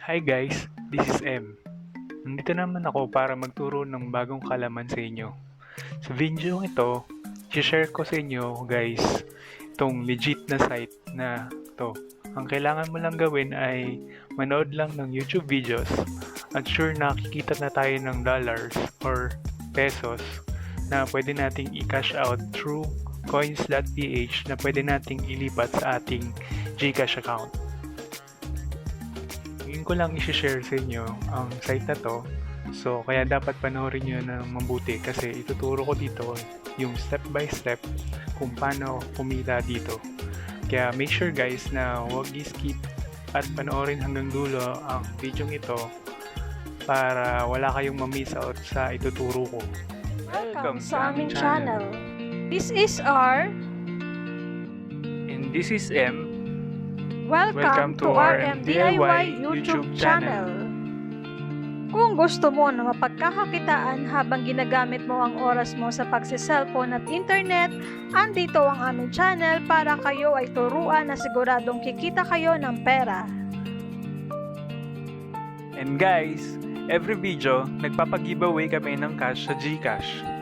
Hi guys, this is M. Nandito naman ako para magturo ng bagong kalaman sa inyo. Sa video ito, share ko sa inyo guys itong legit na site na to. Ang kailangan mo lang gawin ay manood lang ng YouTube videos at sure na kikita na tayo ng dollars or pesos na pwede nating i-cash out through coins.ph na pwede nating ilipat sa ating Gcash account. Ngayon ko lang i-share sa inyo ang site na to. So, kaya dapat panoorin nyo ng mabuti kasi ituturo ko dito yung step by step kung paano kumita dito. Kaya make sure guys na huwag i-skip at panoorin hanggang dulo ang video ito para wala kayong ma-miss out sa ituturo ko. Welcome sa aming channel. This is R. And this is M. Welcome to r.m.diy YouTube channel. Kung gusto mo na mapagkakakitaan habang ginagamit mo ang oras mo sa pagse-cellphone at internet, andito ang aming channel para kayo ay turuan na siguradong kikita kayo ng pera. And guys, every video, nagpapag-giveaway kami ng cash sa Gcash.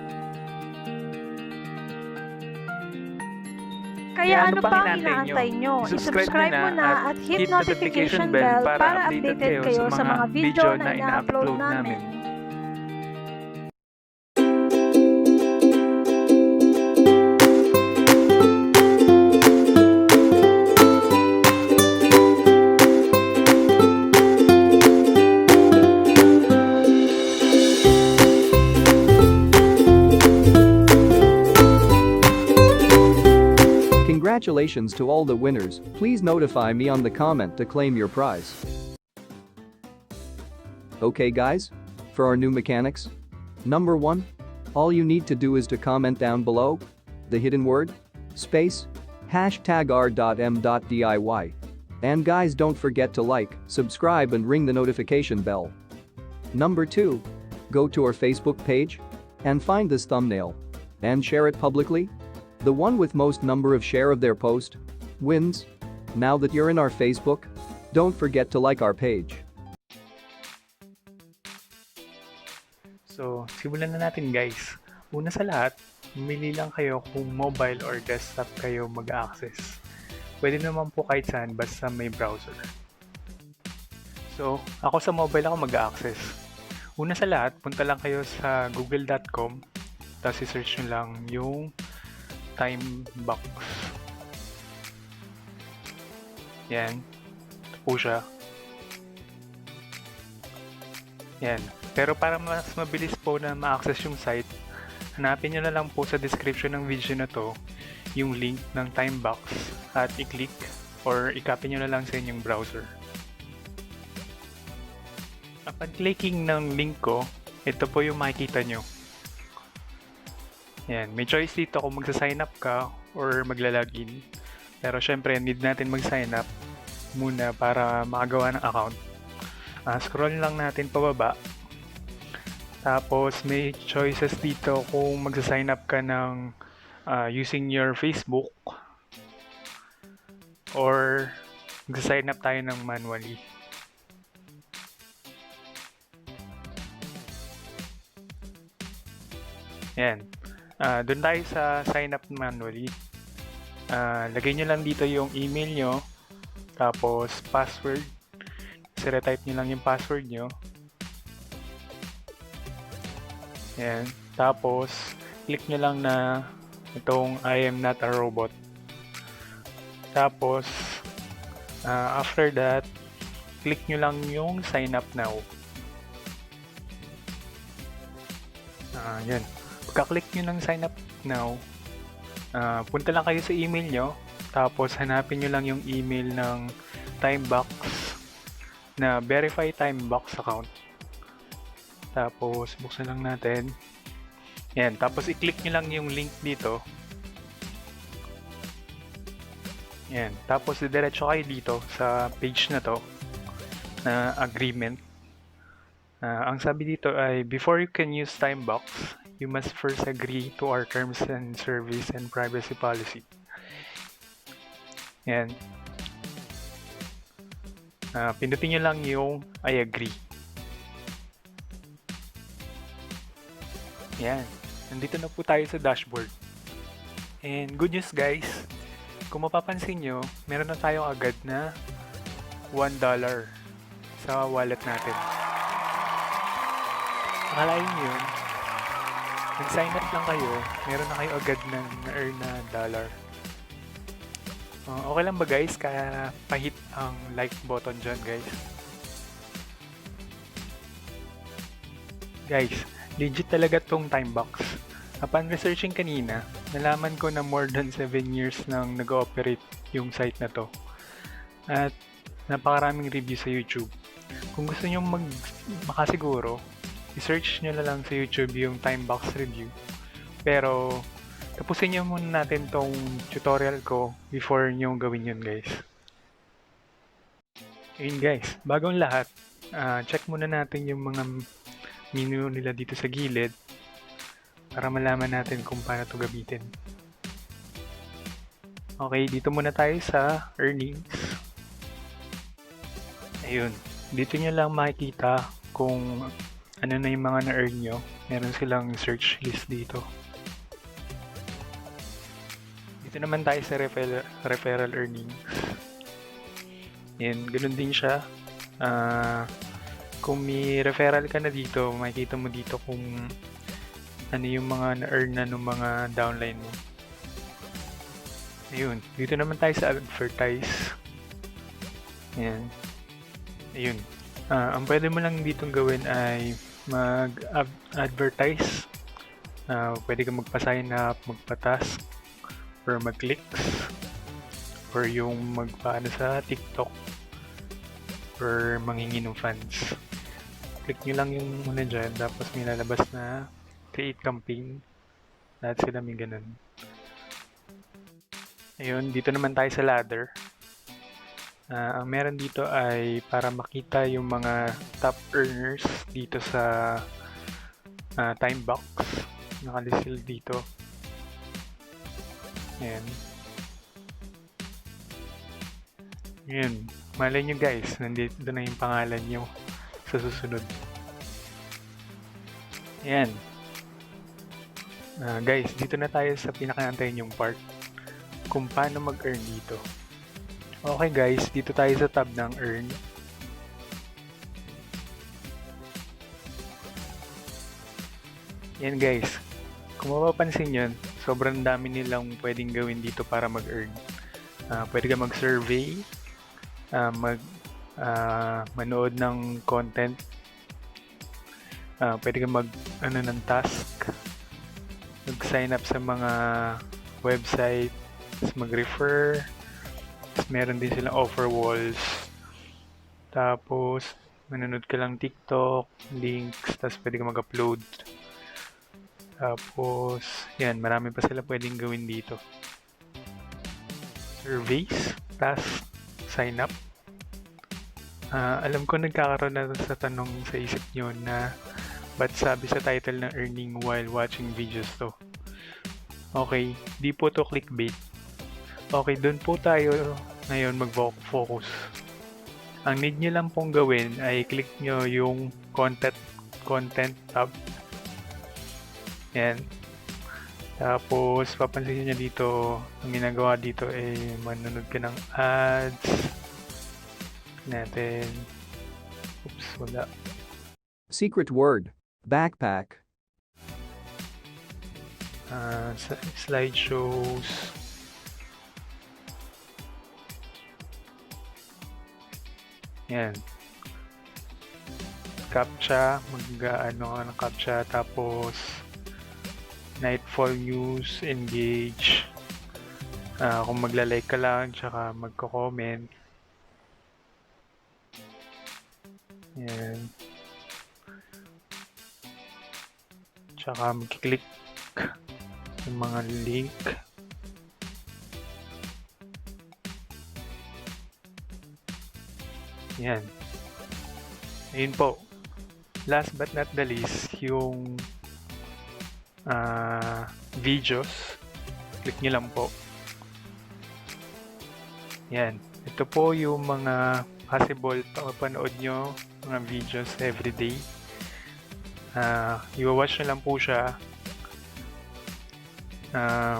Kaya ano pang inaantay nyo? I-subscribe mo na at hit notification bell para updated kayo sa mga video na ina-upload namin. Congratulations to all the winners, please notify me on the comment to claim your prize. Okay guys? For our new mechanics? Number 1. All you need to do is to comment down below the hidden word, space, hashtag r.m.diy. And guys, don't forget to like, subscribe and ring the notification bell. Number 2. Go to our Facebook page and find this thumbnail and share it publicly. The one with most number of share of their post wins. Now that you're in our Facebook, don't forget to like our page. So, simulan na natin guys. Una sa lahat, mamili lang kayo kung mobile or desktop kayo mag-access. Pwede naman po kahit saan basta may browser. So, ako sa mobile ako mag-access. Una sa lahat, punta lang kayo sa google.com tapos i-search nyo lang yung time box. Yan. Ito po siya. Yan. Pero para mas mabilis po na ma-access yung site, hanapin nyo na lang po sa description ng video na to yung link ng time box at i-click or i-copy nyo na lang sa inyong browser. Kapag clicking ng link ko, ito po yung makikita nyo. Yan, may choice dito kung magsa-sign up ka or magla-login. Pero syempre, need natin mag-sign up muna para makagawa ng account. Scroll lang natin pababa. Tapos may choices dito kung magsa-sign up ka ng using your Facebook or magsa-sign up tayo ng manually. Yan. Doon tayo sa sign up manually. Lagay nyo lang dito yung email nyo, tapos password. Retype nyo lang yung password nyo. Yan. Tapos, click nyo lang na itong I am not a robot. Tapos, after that, click nyo lang yung sign up now. Yan. Pagka-click nyo ng sign up now, punta lang kayo sa email nyo, tapos hanapin nyo lang yung email ng Timebox na verify Timebox account. Tapos buksan lang natin. Yan, tapos i-click nyo lang yung link dito. Yan, tapos diretso kayo dito sa page na to na agreement. Ang sabi dito ay, before you can use Timebox, you must first agree to our terms and service and privacy policy. Yan. Pindutin nyo lang yung I agree. Yan. Nandito na po tayo sa dashboard. And good news guys, kung mapapansin nyo, meron na tayong agad na $1 sa wallet natin. Akalain nyo yun, nag-sign up lang kayo, meron na kayo agad na na-earn na dollar. Okay lang ba guys, kaya pahit ang like button dyan guys. Guys, legit talaga tong time box. Upon researching kanina, nalaman ko na more than 7 years nang nag-ooperate yung site na to. At napakaraming review sa YouTube. Kung gusto nyo makasiguro, i-search nyo na lang sa YouTube yung time box review. Pero tapusin nyo muna natin tong tutorial ko before nyo gawin yun guys. Ayun guys, bagong lahat, check muna natin yung mga menu nila dito sa gilid para malaman natin kung paano ito gamitin. Okay, dito muna tayo sa earnings. Ayun, dito nyo lang makikita kung ano na yung mga na-earn nyo. Meron silang search list dito. Dito naman tayo sa referral earnings. Yan, ganun din siya. Kung may referral ka na dito, makikita mo dito kung ano yung mga na-earn na ng mga downline mo. Ayun, dito naman tayo sa advertise. Yan. Ayun. Ang pwede mo lang ditong gawin ay mag-advertise. Pwede ka magpa-sign up, magpa-task, or mag-clicks, or yung magpaano sa TikTok, or manghingi ng funds. Click nyo lang yung muna dyan, tapos may lalabas na create campaign. Lahat sila may ganun. Ayun, dito naman tayo sa ladder. Ang meron dito ay para makita yung mga top earners dito sa time box. Nakalist sila dito. Ayan. Ayan. Malay nyo guys, nandito na yung pangalan nyo sa susunod. Ayan. Guys, dito na tayo sa pinakaantayin yung part kung paano mag-earn dito. Okay guys, dito tayo sa tab ng earn. Yan guys, kung mapapansin yun, sobrang dami nilang pwedeng gawin dito para mag-earn. Pwede ka mag-survey, manood ng content, pwede ka ng task, mag-sign up sa mga website, mag-refer, meron din silang offer walls, tapos manonood ka lang TikTok, links, tapos pwede ka mag-upload. Tapos, yan, marami pa sila pwedeng gawin dito. Surveys, task, sign up. Alam ko nagkakaroon na sa tanong sa isip nyo na ba't sabi sa title ng earning while watching videos to. Okay, di po to clickbait. Okay, dun po tayo ngayon mag-focus. Ang need nyo lang pong gawin ay click nyo yung content tab. Yan. Tapos, papansin nyo dito, ang ginagawa dito ay manonood ka ng ads. Natin. Oops, wala. Secret word. Backpack. Slideshows. Yan. Captcha. Mag-ano ka ng captcha. Tapos, Nightfall News. Engage. Kung magla-like ka lang, tsaka magko-comment. Yan. Tsaka mag-click yung mga link. Yan. Ayun po. Last but not the least, yung videos. Click nyo lang po. Yan. Ito po yung mga possible panood nyo mga videos everyday. I-watch na lang po siya.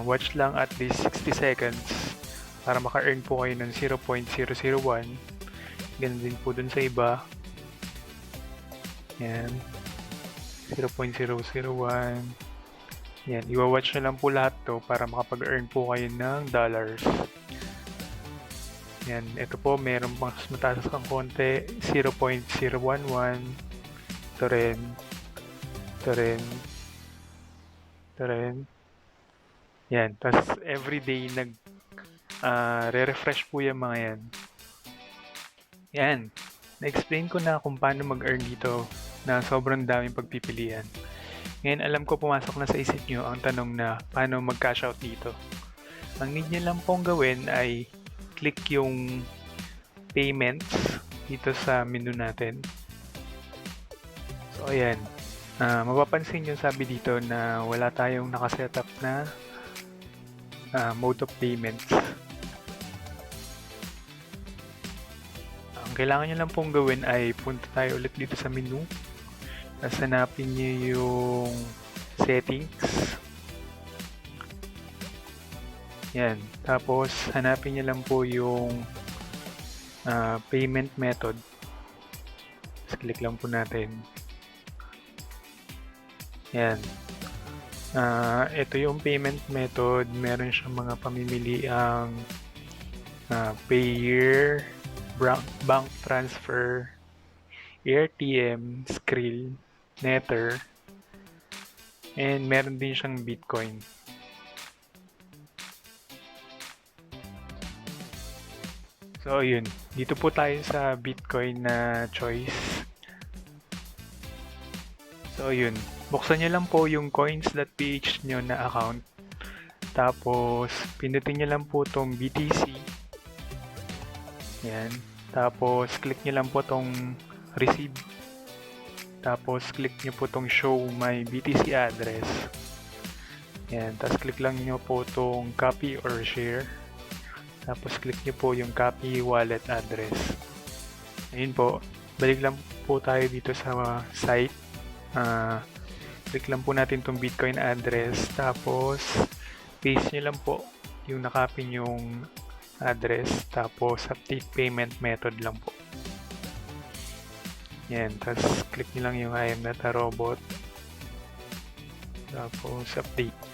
Watch lang at least 60 seconds para maka-earn po kayo ng 0.001. Ganun din po dun sa iba. Yan. 0.001. Yan. I-watch na lang po lahat to para makapag-earn po kayo ng dollars. Yan. Ito po, meron mas mataas kang konti. 0.011. Ito rin. Ito rin. Ito rin. Yan. Tapos everyday re-refresh po yung mga yan. Yan. Na-explain ko na kung paano mag-earn dito na sobrang daming pagpipilian. Ngayon alam ko pumasok na sa isip nyo ang tanong na paano mag-cash out dito. Ang need nyo lang pong gawin ay click yung payments dito sa menu natin. So ayan. Mapapansin nyo sabi dito na wala tayong nakasetup na mode of payments. Ang kailangan nyo lang pong gawin ay punta tayo ulit dito sa menu. Tapos hanapin nyo yung settings. Yan. Tapos hanapin nyo lang po yung payment method. Tapos click lang po natin. Yan. Ito yung payment method. Meron siyang mga pamimili ang payer, bank transfer, RTM, Skrill, Nether, and meron din siyang Bitcoin. So yun, dito po tayo sa Bitcoin na choice. So yun, buksan nyo lang po yung coins.ph nyo na account. Tapos pindutin nyo lang po tong BTC. Yan. Tapos click nyo lang po tong receive. Tapos click nyo po tong show my BTC address. Yan. Tapos click lang nyo po tong copy or share. Tapos click nyo po yung copy wallet address. Ayun po. Balik lang po tayo dito sa site. Click lang po natin tong Bitcoin address. Tapos paste nyo lang po yung nakopy yung address. Tapos update payment method lang po. Yan. Tapos click nyo lang yung r.m.diy. Tapos update.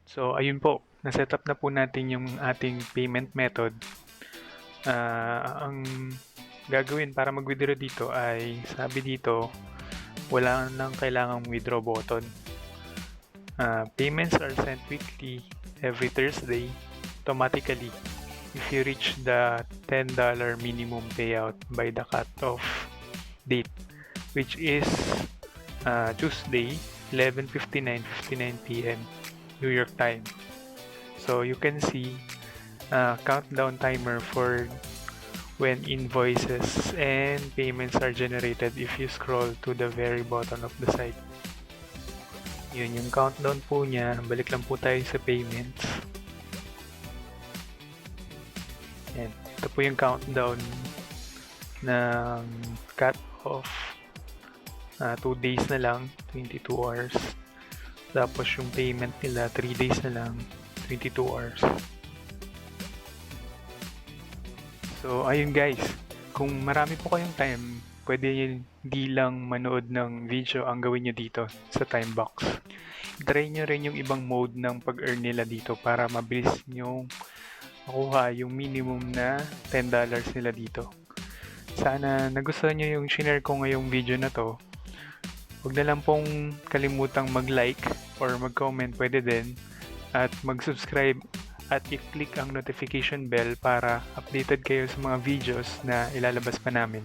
So, ayun po. Na-setup na po natin yung ating payment method. Ang gagawin para mag-withdraw dito ay, sabi dito, wala nang kailangang withdraw button. Payments are sent weekly every Thursday automatically if you reach the $10 minimum payout by the cut-off date, which is Tuesday, 11:59 p.m. New York time. So you can see countdown timer for when invoices and payments are generated if you scroll to the very bottom of the site. Yun yung countdown po niya. Balik lang po tayo sa payments. Yan. Ito po yung countdown ng cut-off. 2 days na lang, 22 hours. Tapos yung payment nila, 3 days na lang, 22 hours. So, ayun guys. Kung marami po kayong time, pwede hindi lang manood ng video ang gawin nyo dito sa time box. Try nyo rin yung ibang mode ng pag-earn nila dito para mabilis nyo makuha yung minimum na $10 nila dito. Sana nagustuhan nyo yung shinare ko ngayong video na to. Huwag na lang pong kalimutang mag-like or mag-comment, pwede din. At mag-subscribe at i-click ang notification bell para updated kayo sa mga videos na ilalabas pa namin.